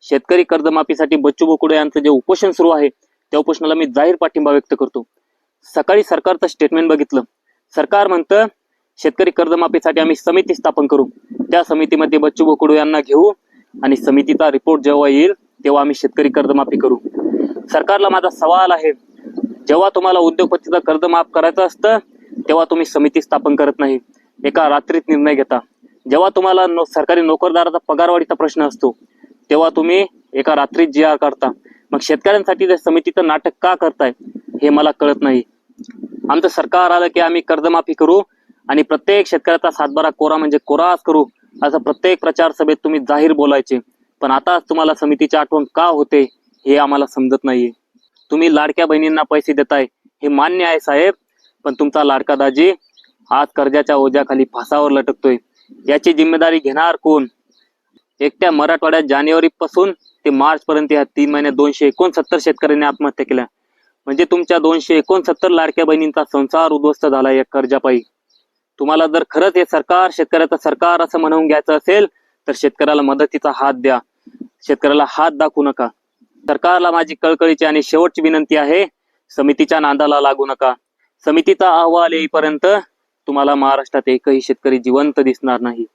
शेतकरी कर्जमाफीसाठी बच्चू कडू यांचं जे उपोषण सुरू आहे त्या उपोषणाला मी जाहीर पाठिंबा व्यक्त करतो। सकाळी सरकारचं स्टेटमेंट बघितलं, सरकार म्हणतं शेतकरी कर्जमाफीसाठी आम्ही समिती स्थापन करू, त्या समितीमध्ये बच्चू कडू यांना घेऊ आणि समितीचा रिपोर्ट जेव्हा येईल तेव्हा आम्ही शेतकरी कर्जमाफी करू। सरकारला माझा सवाल आहे, जेव्हा तुम्हाला उद्योगपतीचं कर्ज माफ करायचं असतं तेव्हा तुम्ही समिती स्थापन करत नाही, एका रात्रीत निर्णय घेता। जेव्हा तुम्हाला सरकारी नोकरदाराचा पगारवाढीचा प्रश्न असतो तेव्हा तुम्ही एका रात्रीत GR काढता। मग शेतकऱ्यांसाठी ते समितीचं नाटक का करताय हे मला कळत नाही। आमचं सरकार आलं की आम्ही कर्जमाफी करू आणि प्रत्येक शेतकऱ्याचा सातबारा कोरा म्हणजे कोराच करू असं प्रत्येक प्रचार सभेत तुम्ही जाहीर बोलायचे, पण आता तुम्हाला समितीची आठवण का होते हे आम्हाला समजत नाहीये। तुम्ही लाडक्या बहिणींना पैसे देताय हे मान्य आहे साहेब, पण तुमचा लाडका दाजी आज कर्जाच्या ओझ्याखाली फासावर लटकतोय, याची जिम्मेदारी घेणार कोण? एकट्या मराठवाड्यात जानेवारी पासून ते मार्च पर्यंत या 3 महिन्यात 269 शेतकऱ्यांनी आत्महत्या केल्या, म्हणजे तुमच्या 269 लाडक्या बहिणींचा संसार उद्ध्वस्त झाला या कर्जापायी। तुम्हाला जर खरंच हे सरकार शेतकऱ्याचं सरकार असं म्हणून घ्यायचं असेल तर शेतकऱ्याला मदतीचा हात द्या, शेतकऱ्याला हात दाखवू नका। सरकारला माझी कळकळीची आणि शेवटची विनंती आहे, समितीच्या नादाला लागू नका। समितीचा अहवाल येईपर्यंत तुम्हाला महाराष्ट्रात एकही शेतकरी जिवंत दिसणार नाही।